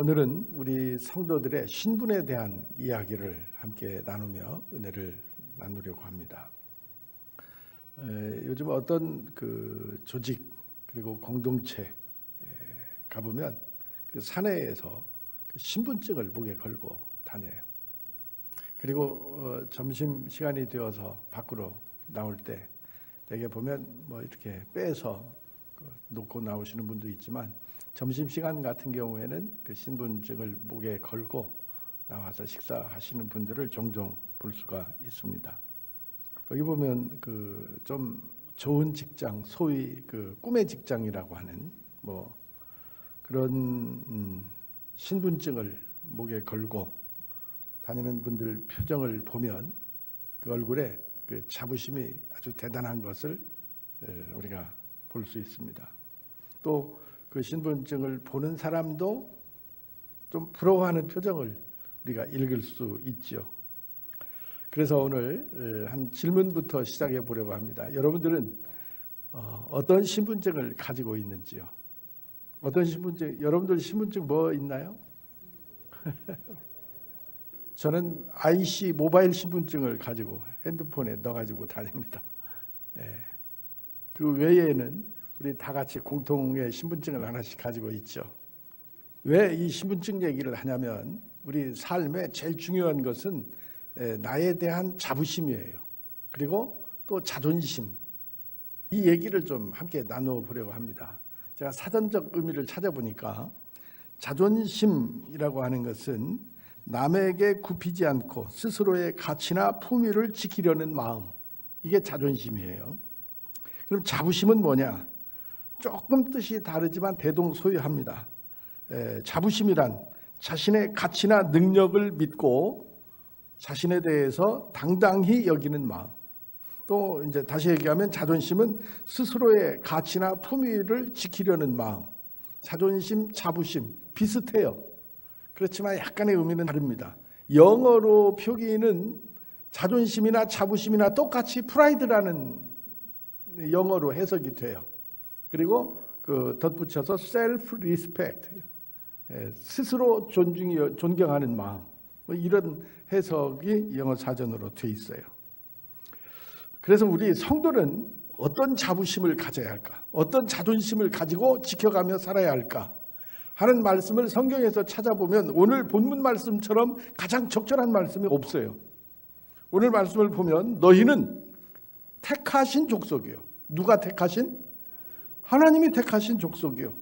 오늘은 우리 성도들의 신분에 대한 이야기를 함께 나누며 은혜를 나누려고 합니다. 요즘 어떤 그 조직 그리고 공동체 가보면 그 사내에서 그 신분증을 목에 걸고 다녀요. 그리고 점심 시간이 되어서 밖으로 나올 때 대개 보면 뭐 이렇게 빼서 놓고 나오시는 분도 있지만 점심시간 같은 경우에는 그 신분증을 목에 걸고 나와서 식사하시는 분들을 종종 볼 수가 있습니다. 거기 보면 그 좀 좋은 직장, 소위 그 꿈의 직장이라고 하는 뭐 그런 신분증을 목에 걸고 다니는 분들 표정을 보면 그 얼굴에 그 자부심이 아주 대단한 것을 우리가 볼 수 있습니다. 또 그 신분증을 보는 사람도 좀 부러워하는 표정을 우리가 읽을 수 있죠. 그래서 오늘 한 질문부터 시작해 보려고 합니다. 여러분들은 어떤 신분증을 가지고 있는지요? 어떤 신분증? 여러분들 신분증 뭐 있나요? 저는 IC 모바일 신분증을 가지고 핸드폰에 넣어가지고 다닙니다. 그 외에는 우리 다 같이 공통의 신분증을 하나씩 가지고 있죠. 왜 이 신분증 얘기를 하냐면 우리 삶에 제일 중요한 것은 나에 대한 자부심이에요. 그리고 또 자존심. 이 얘기를 좀 함께 나눠보려고 합니다. 제가 사전적 의미를 찾아보니까 자존심이라고 하는 것은 남에게 굽히지 않고 스스로의 가치나 품위를 지키려는 마음. 이게 자존심이에요. 그럼 자부심은 뭐냐? 조금 뜻이 다르지만 대동소이합니다. 자부심이란 자신의 가치나 능력을 믿고 자신에 대해서 당당히 여기는 마음. 또 이제 다시 얘기하면 자존심은 스스로의 가치나 품위를 지키려는 마음. 자존심, 자부심 비슷해요. 그렇지만 약간의 의미는 다릅니다. 영어로 표기는 자존심이나 자부심이나 똑같이 프라이드라는 영어로 해석이 돼요. 그리고 그 덧붙여서 self respect, 스스로 존경하는 마음, 뭐 이런 해석이 영어 사전으로 돼 있어요. 그래서 우리 성도는 어떤 자부심을 가져야 할까? 어떤 자존심을 가지고 지켜가며 살아야 할까? 하는 말씀을 성경에서 찾아보면 오늘 본문 말씀처럼 가장 적절한 말씀이 없어요. 오늘 말씀을 보면 너희는 택하신 족속이요. 누가 택하신? 하나님이 택하신 족속이요.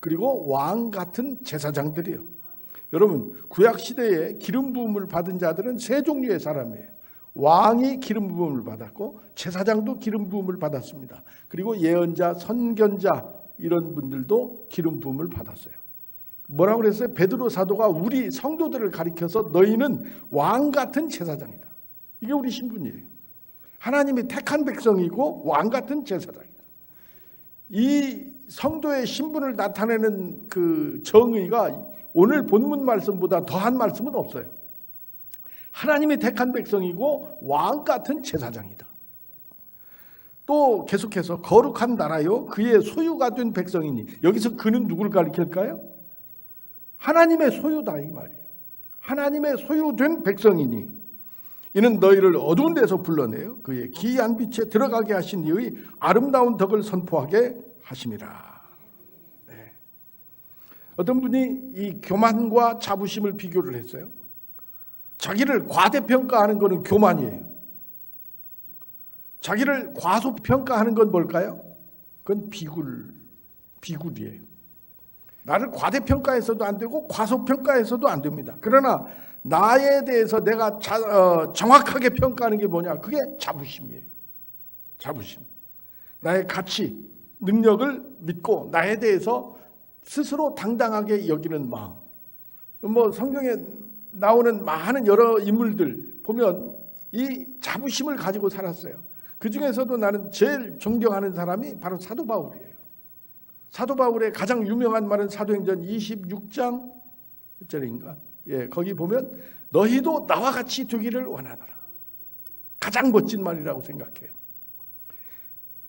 그리고 왕 같은 제사장들이요. 여러분 구약 시대에 기름 부음을 받은 자들은 세 종류의 사람이에요. 왕이 기름 부음을 받았고 제사장도 기름 부음을 받았습니다. 그리고 예언자, 선견자 이런 분들도 기름 부음을 받았어요. 뭐라고 그랬어요? 베드로 사도가 우리 성도들을 가리켜서 너희는 왕 같은 제사장이다. 이게 우리 신분이에요. 하나님이 택한 백성이고 왕 같은 제사장이다. 이 성도의 신분을 나타내는 그 정의가 오늘 본문 말씀보다 더한 말씀은 없어요. 하나님이 택한 백성이고 왕 같은 제사장이다. 또 계속해서 거룩한 나라요 그의 소유가 된 백성이니 여기서 그는 누구를 가리킬까요? 하나님의 소유다 이 말이에요. 하나님의 소유된 백성이니 이는 너희를 어두운 데서 불러내어 그의 기이한 빛에 들어가게 하신 이의 아름다운 덕을 선포하게 하심이라. 네. 어떤 분이 이 교만과 자부심을 비교를 했어요. 자기를 과대평가하는 것은 교만이에요. 자기를 과소평가하는 건 뭘까요? 그건 비굴이에요. 나를 과대평가해서도 안 되고 과소평가해서도 안 됩니다. 그러나 나에 대해서 내가 정확하게 평가하는 게 뭐냐? 그게 자부심이에요. 자부심. 나의 가치, 능력을 믿고 나에 대해서 스스로 당당하게 여기는 마음. 뭐 성경에 나오는 많은 여러 인물들 보면 이 자부심을 가지고 살았어요. 그 중에서도 나는 제일 존경하는 사람이 바로 사도 바울이에요. 사도 바울의 가장 유명한 말은 사도행전 26장 몇 절인가? 거기 보면 너희도 나와 같이 되기를 원하노라. 가장 멋진 말이라고 생각해요.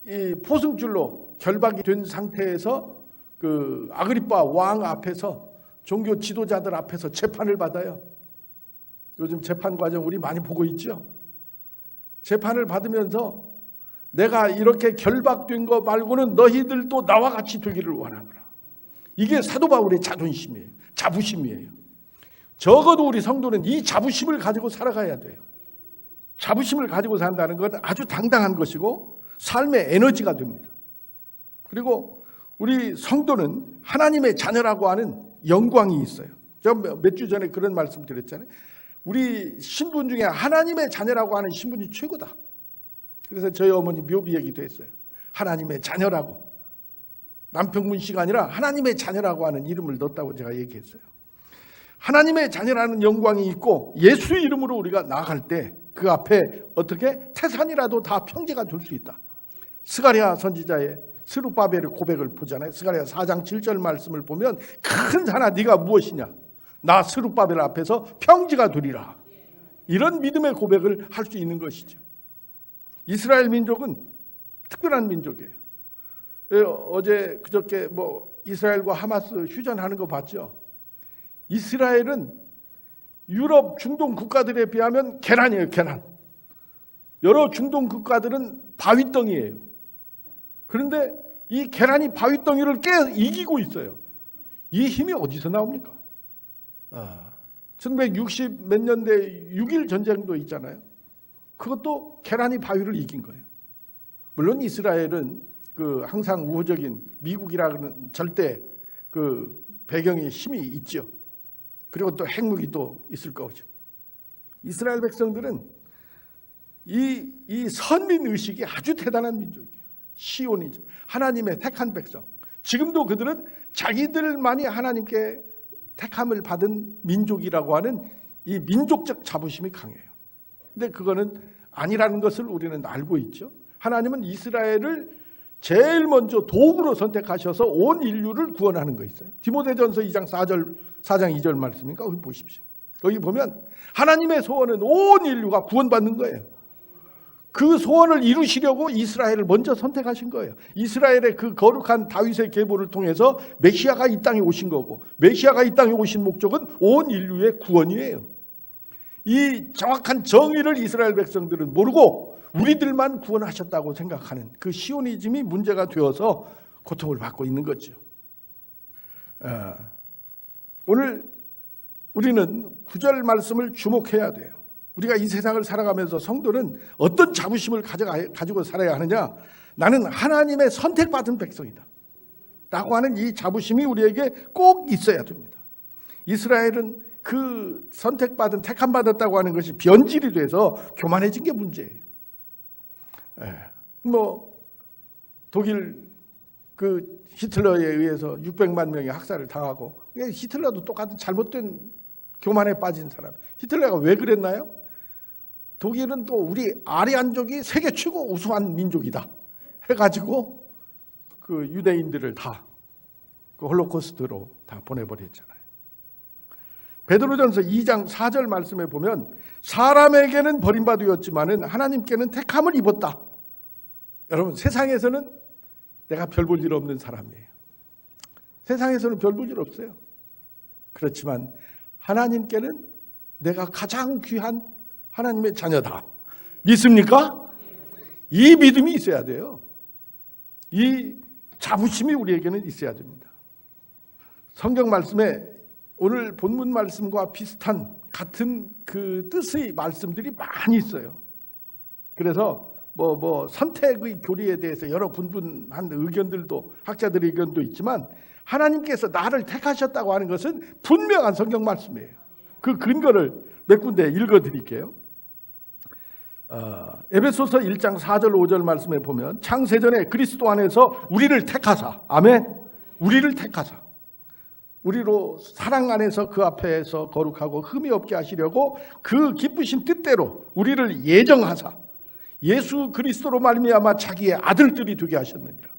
이 포승줄로 결박이 된 상태에서 그 아그리빠 왕 앞에서 종교 지도자들 앞에서 재판을 받아요. 요즘 재판 과정 우리 많이 보고 있죠. 재판을 받으면서 내가 이렇게 결박된 거 말고는 너희들도 나와 같이 되기를 원하노라. 이게 사도 바울의 자존심이에요. 자부심이에요. 적어도 우리 성도는 이 자부심을 가지고 살아가야 돼요. 자부심을 가지고 산다는 건 아주 당당한 것이고 삶의 에너지가 됩니다. 그리고 우리 성도는 하나님의 자녀라고 하는 영광이 있어요. 제가 몇 주 전에 그런 말씀 드렸잖아요. 우리 신분 중에 하나님의 자녀라고 하는 신분이 최고다. 그래서 저희 어머니 묘비 얘기도 했어요. 하나님의 자녀라고. 남평문 씨가 아니라 하나님의 자녀라고 하는 이름을 넣었다고 제가 얘기했어요. 하나님의 자녀라는 영광이 있고 예수 이름으로 우리가 나아갈 때 그 앞에 어떻게 태산이라도 다 평지가 될 수 있다. 스가랴 선지자의 스룹바벨의 고백을 보잖아요. 스가랴 4장 7절 말씀을 보면 큰 산아 네가 무엇이냐. 나 스룹바벨 앞에서 평지가 되리라. 이런 믿음의 고백을 할 수 있는 것이죠. 이스라엘 민족은 특별한 민족이에요. 어제 그저께 이스라엘과 하마스 휴전하는 거 봤죠? 이스라엘은 유럽 중동 국가들에 비하면 계란이에요. 계란. 여러 중동 국가들은 바위덩이에요. 그런데 이 계란이 바위덩이를 이기고 있어요. 이 힘이 어디서 나옵니까? 1960 몇 년대 6.1 전쟁도 있잖아요. 그것도 계란이 바위를 이긴 거예요. 물론 이스라엘은 항상 우호적인 미국이라는 절대 배경에 힘이 있죠. 그리고 또 핵무기 또 있을 거죠. 이스라엘 백성들은 이 선민 의식이 아주 대단한 민족이에요. 시온이죠. 하나님의 택한 백성. 지금도 그들은 자기들만이 하나님께 택함을 받은 민족이라고 하는 이 민족적 자부심이 강해요. 근데 그거는 아니라는 것을 우리는 알고 있죠. 하나님은 이스라엘을 제일 먼저 도구로 선택하셔서 온 인류를 구원하는 거 있어요. 디모데전서 2장 4장 2절 말씀이니까 거기 보십시오. 거기 보면 하나님의 소원은 온 인류가 구원받는 거예요. 그 소원을 이루시려고 이스라엘을 먼저 선택하신 거예요. 이스라엘의 그 거룩한 다윗의 계보를 통해서 메시아가 이 땅에 오신 거고, 메시아가 이 땅에 오신 목적은 온 인류의 구원이에요. 이 정확한 정의를 이스라엘 백성들은 모르고 우리들만 구원하셨다고 생각하는 그 시오니즘이 문제가 되어서 고통을 받고 있는 거죠. 오늘 우리는 9절 말씀을 주목해야 돼요. 우리가 이 세상을 살아가면서 성도는 어떤 자부심을 가지고 살아야 하느냐? 나는 하나님의 선택받은 백성이다 라고 하는 이 자부심이 우리에게 꼭 있어야 됩니다. 이스라엘은 그 선택받은 택함받았다고 하는 것이 변질이 돼서 교만해진 게 문제예요. 독일 히틀러에 의해서 600만 명이 학살을 당하고, 히틀러도 똑같은 잘못된 교만에 빠진 사람. 히틀러가 왜 그랬나요? 독일은 또 우리 아리안족이 세계 최고 우수한 민족이다 해가지고 그 유대인들을 다 홀로코스트로 다 보내버렸잖아요. 베드로전서 2장 4절 말씀에 보면 사람에게는 버림받았지만은 하나님께는 택함을 입었다. 여러분, 세상에서는 내가 별 볼 일 없는 사람이에요. 세상에서는 별 볼 일 없어요. 그렇지만 하나님께는 내가 가장 귀한 하나님의 자녀다. 믿습니까? 이 믿음이 있어야 돼요. 이 자부심이 우리에게는 있어야 됩니다. 성경 말씀에 오늘 본문 말씀과 비슷한 같은 그 뜻의 말씀들이 많이 있어요. 그래서 선택의 교리에 대해서 여러 분분한 의견들도, 학자들의 의견도 있지만 하나님께서 나를 택하셨다고 하는 것은 분명한 성경 말씀이에요. 그 근거를 몇 군데 읽어드릴게요. 에베소서 1장 4절 5절 말씀에 보면 창세전에 그리스도 안에서 우리를 택하사, 아멘, 우리를 택하사 우리로 사랑 안에서 그 앞에서 거룩하고 흠이 없게 하시려고 그 기쁘신 뜻대로 우리를 예정하사 예수 그리스도로 말미암아 자기의 아들들이 되게 하셨느니라.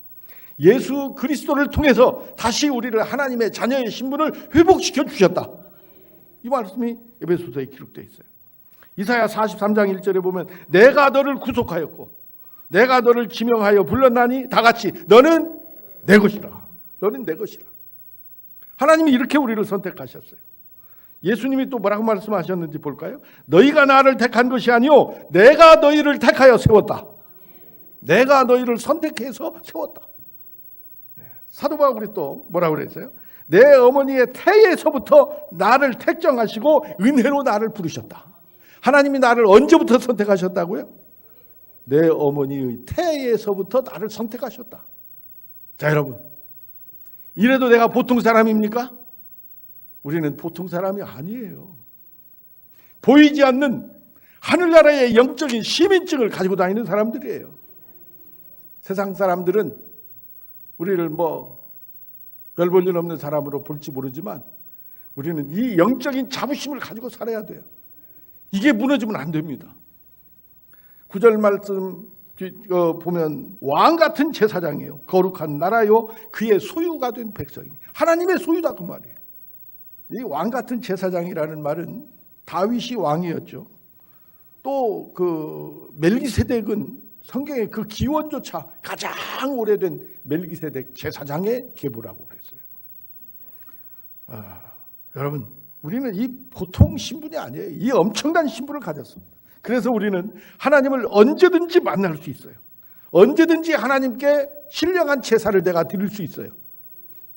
예수 그리스도를 통해서 다시 우리를 하나님의 자녀의 신분을 회복시켜 주셨다. 이 말씀이 에베소서에 기록되어 있어요. 이사야 43장 1절에 보면 내가 너를 구속하였고 내가 너를 지명하여 불렀나니 다 같이 너는 내 것이라. 너는 내 것이라. 하나님이 이렇게 우리를 선택하셨어요. 예수님이 또 뭐라고 말씀하셨는지 볼까요? 너희가 나를 택한 것이 아니요 내가 너희를 택하여 세웠다. 내가 너희를 선택해서 세웠다. 사도 바울이 또 뭐라고 그랬어요? 내 어머니의 태에서부터 나를 택정하시고 은혜로 나를 부르셨다. 하나님이 나를 언제부터 선택하셨다고요? 내 어머니의 태에서부터 나를 선택하셨다. 자, 여러분, 이래도 내가 보통 사람입니까? 우리는 보통 사람이 아니에요. 보이지 않는 하늘나라의 영적인 시민증을 가지고 다니는 사람들이에요. 세상 사람들은 우리를 별 볼 일 없는 사람으로 볼지 모르지만 우리는 이 영적인 자부심을 가지고 살아야 돼요. 이게 무너지면 안 됩니다. 9절 말씀 보면 왕 같은 제사장이요 거룩한 나라요 그의 소유가 된 백성이 하나님의 소유다 그 말이에요. 이 왕 같은 제사장이라는 말은 다윗이 왕이었죠. 또 그 멜기세덱은 성경의 그 기원조차 가장 오래된 멜기세덱 제사장의 계보라고 그랬어요. 여러분, 우리는 이 보통 신분이 아니에요. 이 엄청난 신분을 가졌습니다. 그래서 우리는 하나님을 언제든지 만날 수 있어요. 언제든지 하나님께 신령한 제사를 내가 드릴 수 있어요.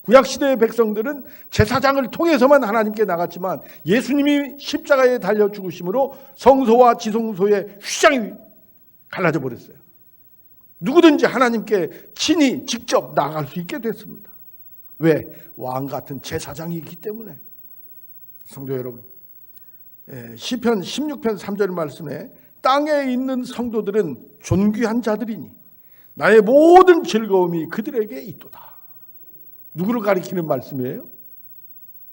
구약시대의 백성들은 제사장을 통해서만 하나님께 나갔지만 예수님이 십자가에 달려 죽으심으로 성소와 지성소의 휘장이 갈라져 버렸어요. 누구든지 하나님께 친히 직접 나갈 수 있게 됐습니다. 왜? 왕 같은 제사장이기 때문에. 성도 여러분, 시편 16편 3절 말씀에 땅에 있는 성도들은 존귀한 자들이니 나의 모든 즐거움이 그들에게 있도다. 누구를 가리키는 말씀이에요?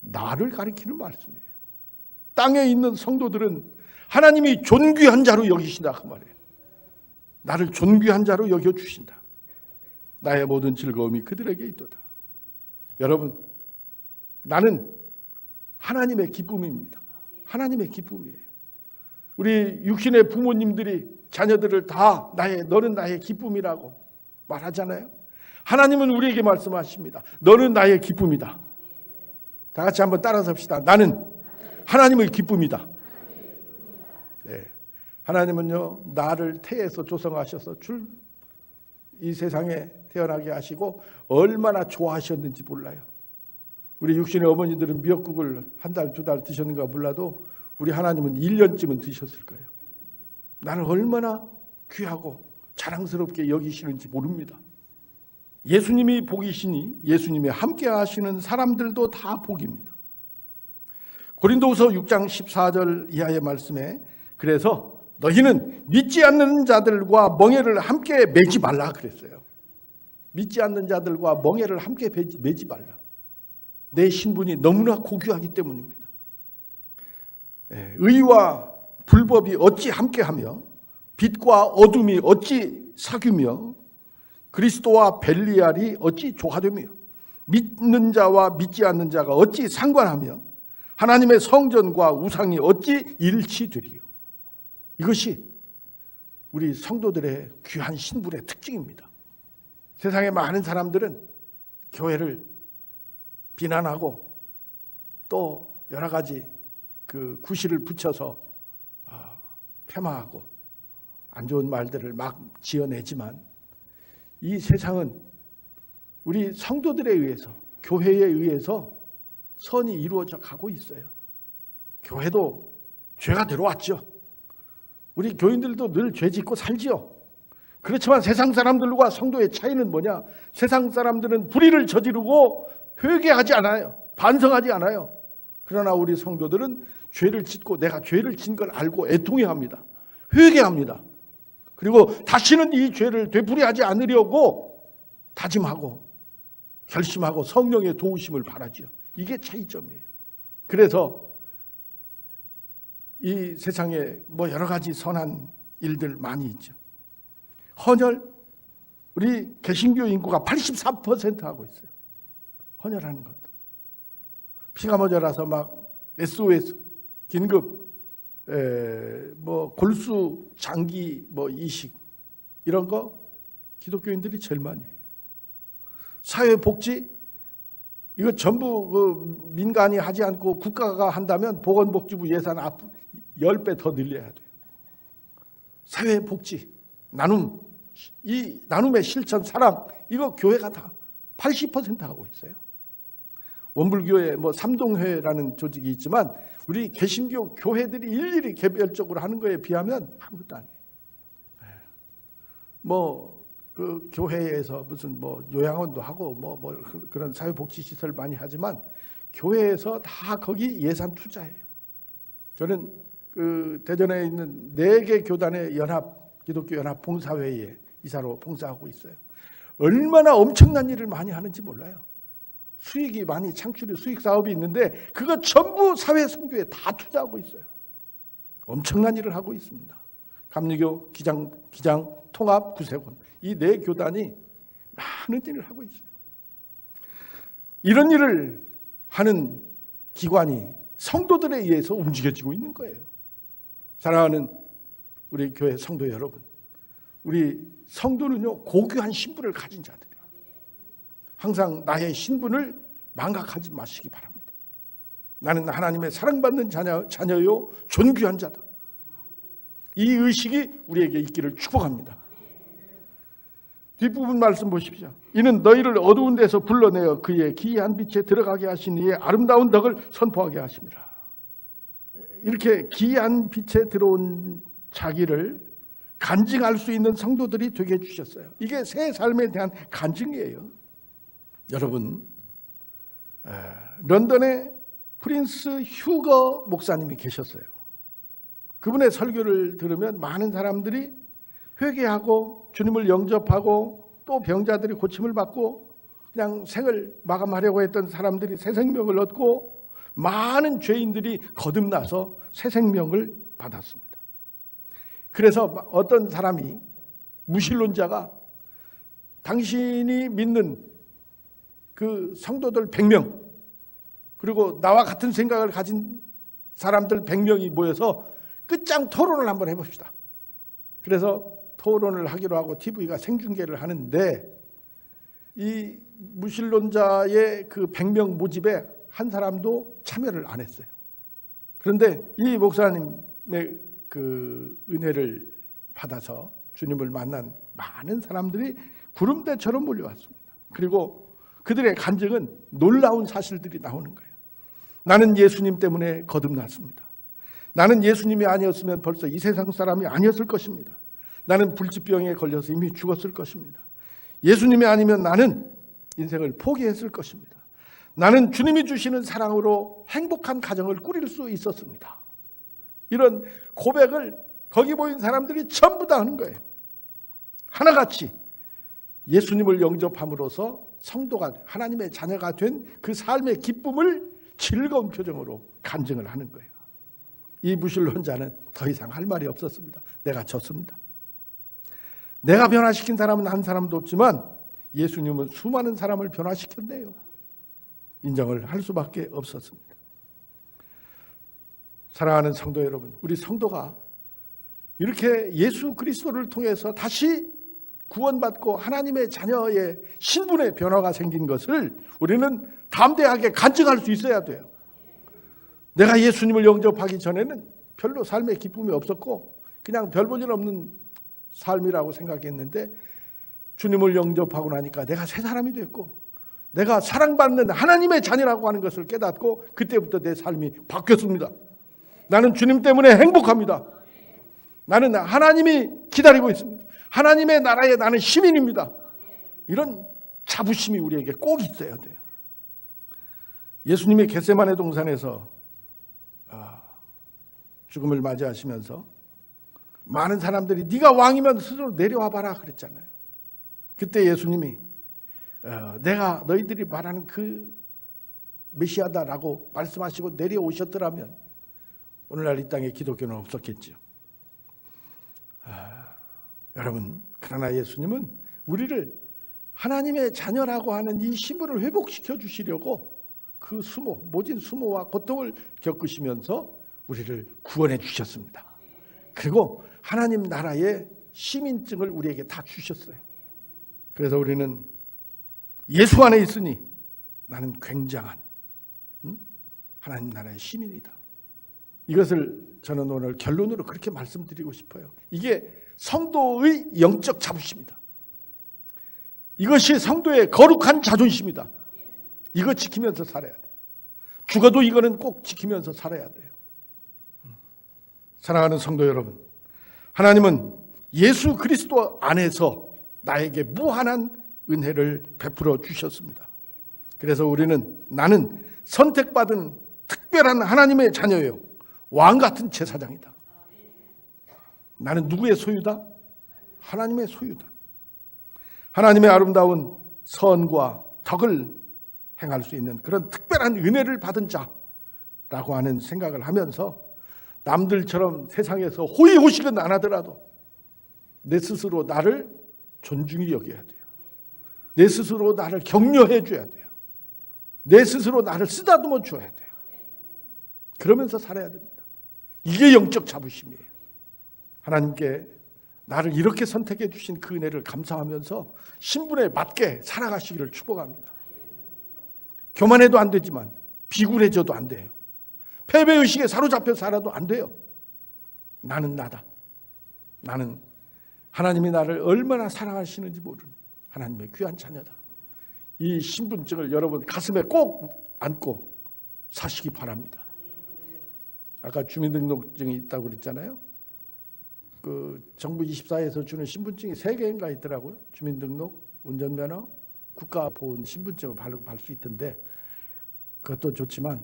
나를 가리키는 말씀이에요. 땅에 있는 성도들은 하나님이 존귀한 자로 여기신다 그 말이에요. 나를 존귀한 자로 여겨주신다. 나의 모든 즐거움이 그들에게 있도다. 여러분, 나는 하나님의 기쁨입니다. 하나님의 기쁨이에요. 우리 육신의 부모님들이 자녀들을 다 너는 나의 기쁨이라고 말하잖아요. 하나님은 우리에게 말씀하십니다. 너는 나의 기쁨이다. 다 같이 한번 따라서 합시다. 나는 하나님의 기쁨이다. 네. 하나님은요, 나를 태에서 조성하셔서 이 세상에 태어나게 하시고 얼마나 좋아하셨는지 몰라요. 우리 육신의 어머니들은 미역국을 한 달, 두 달 드셨는가 몰라도 우리 하나님은 1년쯤은 드셨을 거예요. 나를 얼마나 귀하고 자랑스럽게 여기시는지 모릅니다. 예수님이 복이시니 예수님이 함께 하시는 사람들도 다 복입니다. 고린도후서 6장 14절 이하의 말씀에 그래서 너희는 믿지 않는 자들과 멍에를 함께 매지 말라 그랬어요. 믿지 않는 자들과 멍에를 함께 매지 말라. 내 신분이 너무나 고귀하기 때문입니다. 의와 불법이 어찌 함께하며 빛과 어둠이 어찌 사귀며 그리스도와 벨리알이 어찌 조화되며 믿는 자와 믿지 않는 자가 어찌 상관하며 하나님의 성전과 우상이 어찌 일치되리요. 이것이 우리 성도들의 귀한 신분의 특징입니다. 세상의 많은 사람들은 교회를 비난하고 또 여러 가지 그 구실을 붙여서 폄하하고 안 좋은 말들을 막 지어내지만 이 세상은 우리 성도들에 의해서, 교회에 의해서 선이 이루어져 가고 있어요. 교회도 죄가 들어왔죠. 우리 교인들도 늘 죄 짓고 살지요. 그렇지만 세상 사람들과 성도의 차이는 뭐냐? 세상 사람들은 불의를 저지르고 회개하지 않아요. 반성하지 않아요. 그러나 우리 성도들은 죄를 짓고 내가 죄를 진 걸 알고 애통해합니다. 회개합니다. 그리고 다시는 이 죄를 되풀이하지 않으려고 다짐하고 결심하고 성령의 도우심을 바라지요. 이게 차이점이에요. 그래서 이 세상에 여러 가지 선한 일들 많이 있죠. 헌혈, 우리 개신교 인구가 84% 하고 있어요. 헌혈하는 것도. 피가 모자라서 막 SOS, 긴급, 골수 장기 이식 이런 거 기독교인들이 제일 많이 해요. 사회복지 이거 전부 그 민간이 하지 않고 국가가 한다면 보건복지부 예산 10배 더 늘려야 돼요. 사회복지, 나눔, 이 나눔의 실천, 사랑, 이거 교회가 다 80% 하고 있어요. 원불교회 뭐 삼동회라는 조직이 있지만 우리 개신교 교회들이 일일이 개별적으로 하는 거에 비하면 아무것도 아니에요. 뭐 그 교회에서 무슨 뭐 요양원도 하고 뭐 그런 사회복지 시설 많이 하지만 교회에서 다 거기 예산 투자해요. 저는 그 대전에 있는 4개 교단의 기독교 연합 봉사회에 이사로 봉사하고 있어요. 얼마나 엄청난 일을 많이 하는지 몰라요. 수익이 많이 수익 사업이 있는데 그거 전부 사회 선교에 다 투자하고 있어요. 엄청난 일을 하고 있습니다. 감리교, 기장, 통합, 구세군, 이 4교단이 많은 일을 하고 있어요. 이런 일을 하는 기관이 성도들에 의해서 움직여지고 있는 거예요. 사랑하는 우리 교회 성도 여러분, 우리 성도는요 고귀한 신분을 가진 자들이에요. 항상 나의 신분을 망각하지 마시기 바랍니다. 나는 하나님의 사랑받는 자녀요 존귀한 자다. 이 의식이 우리에게 있기를 축복합니다. 뒷부분 말씀 보십시오. 이는 너희를 어두운 데서 불러내어 그의 기이한 빛에 들어가게 하신 이의 아름다운 덕을 선포하게 하십니다. 이렇게 기이한 빛에 들어온 자기를 간증할 수 있는 성도들이 되게 해주셨어요. 이게 새 삶에 대한 간증이에요. 여러분, 런던에 프린스 휴거 목사님이 계셨어요. 그분의 설교를 들으면 많은 사람들이 회개하고 주님을 영접하고 또 병자들이 고침을 받고 그냥 생을 마감하려고 했던 사람들이 새 생명을 얻고 많은 죄인들이 거듭나서 새 생명을 받았습니다. 그래서 어떤 사람이 무신론자가 당신이 믿는 그 성도들 100명 그리고 나와 같은 생각을 가진 사람들 100명이 모여서 끝장 토론을 한번 해봅시다. 그래서 토론을 하기로 하고 TV가 생중계를 하는데 이 무신론자의 그 100명 모집에 한 사람도 참여를 안 했어요. 그런데 이 목사님의 그 은혜를 받아서 주님을 만난 많은 사람들이 구름대처럼 몰려왔습니다. 그리고 그들의 간증은 놀라운 사실들이 나오는 거예요. 나는 예수님 때문에 거듭났습니다. 나는 예수님이 아니었으면 벌써 이 세상 사람이 아니었을 것입니다. 나는 불치병에 걸려서 이미 죽었을 것입니다. 예수님이 아니면 나는 인생을 포기했을 것입니다. 나는 주님이 주시는 사랑으로 행복한 가정을 꾸릴 수 있었습니다. 이런 고백을 거기 모인 사람들이 전부 다 하는 거예요. 하나같이 예수님을 영접함으로써 성도가 하나님의 자녀가 된 그 삶의 기쁨을 즐거운 표정으로 간증을 하는 거예요. 이 무신론자는 더 이상 할 말이 없었습니다. 내가 졌습니다. 내가 변화시킨 사람은 한 사람도 없지만 예수님은 수많은 사람을 변화시켰네요. 인정을 할 수밖에 없었습니다. 사랑하는 성도 여러분, 우리 성도가 이렇게 예수 그리스도를 통해서 다시 구원받고 하나님의 자녀의 신분의 변화가 생긴 것을 우리는 담대하게 간증할 수 있어야 돼요. 내가 예수님을 영접하기 전에는 별로 삶의 기쁨이 없었고 그냥 별 볼 일 없는 삶이라고 생각했는데 주님을 영접하고 나니까 내가 새 사람이 됐고 내가 사랑받는 하나님의 자녀라고 하는 것을 깨닫고 그때부터 내 삶이 바뀌었습니다. 나는 주님 때문에 행복합니다. 나는 하나님이 기다리고 있습니다. 하나님의 나라에 나는 시민입니다. 이런 자부심이 우리에게 꼭 있어야 돼요. 예수님이 겟세마네 동산에서 죽음을 맞이하시면서 많은 사람들이 네가 왕이면 스스로 내려와 봐라 그랬잖아요. 그때 예수님이 내가 너희들이 말하는 그 메시아다라고 말씀하시고 내려오셨더라면 오늘날 이 땅에 기독교는 없었겠죠. 여러분, 그러나 예수님은 우리를 하나님의 자녀라고 하는 이 신분을 회복시켜 주시려고 그 모진 수모와 고통을 겪으시면서 우리를 구원해 주셨습니다. 그리고 하나님 나라의 시민증을 우리에게 다 주셨어요. 그래서 우리는 예수 안에 있으니 나는 굉장한 하나님 나라의 시민이다. 이것을 저는 오늘 결론으로 그렇게 말씀드리고 싶어요. 이게 성도의 영적 자부심이다. 이것이 성도의 거룩한 자존심이다. 이거 지키면서 살아야 돼. 죽어도 이거는 꼭 지키면서 살아야 돼요. 사랑하는 성도 여러분, 하나님은 예수 그리스도 안에서 나에게 무한한 은혜를 베풀어 주셨습니다. 그래서 나는 선택받은 특별한 하나님의 자녀예요. 왕 같은 제사장이다. 나는 누구의 소유다? 하나님의 소유다. 하나님의 아름다운 선과 덕을 행할 수 있는 그런 특별한 은혜를 받은 자라고 하는 생각을 하면서 남들처럼 세상에서 호의호식은 안 하더라도 내 스스로 나를 존중히 여겨야 돼요. 내 스스로 나를 격려해 줘야 돼요. 내 스스로 나를 쓰다듬어 줘야 돼요. 그러면서 살아야 됩니다. 이게 영적 자부심이에요. 하나님께 나를 이렇게 선택해 주신 그 은혜를 감사하면서 신분에 맞게 살아가시기를 축복합니다. 교만해도 안 되지만 비굴해져도 안 돼요. 패배의식에 사로잡혀 살아도 안 돼요. 나는 나다. 나는 하나님이 나를 얼마나 사랑하시는지 모르는 하나님의 귀한 자녀다. 이 신분증을 여러분 가슴에 꼭 안고 사시기 바랍니다. 아까 주민등록증이 있다고 그랬잖아요. 그 정부 24에서 주는 신분증이 3개인가 있더라고요. 주민등록, 운전면허, 국가보훈 신분증을 바르고 갈 수 있던데 그것도 좋지만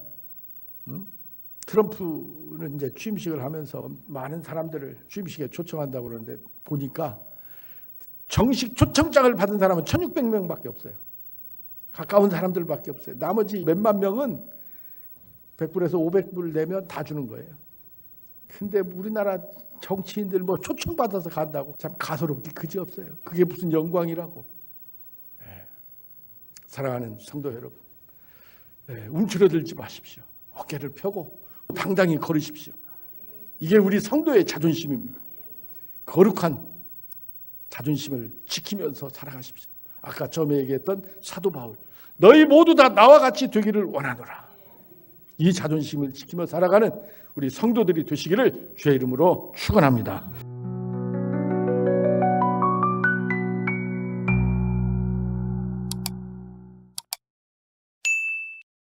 트럼프는 이제 취임식을 하면서 많은 사람들을 취임식에 초청한다고 그러는데 보니까 정식 초청장을 받은 사람은 1600명밖에 없어요. 가까운 사람들밖에 없어요. 나머지 몇만 명은 100불에서 500불 내면 다 주는 거예요. 근데 우리나라 정치인들 뭐 초청받아서 간다고 참 가소롭기 그지없어요. 그게 무슨 영광이라고. 사랑하는 성도 여러분, 움츠러들지 마십시오. 어깨를 펴고 당당히 걸으십시오. 이게 우리 성도의 자존심입니다. 거룩한 자존심을 지키면서 살아가십시오. 아까 처음에 얘기했던 사도 바울, 너희 모두 다 나와 같이 되기를 원하노라. 이 자존심을 지키며 살아가는 우리 성도들이 되시기를 주의 이름으로 축원합니다.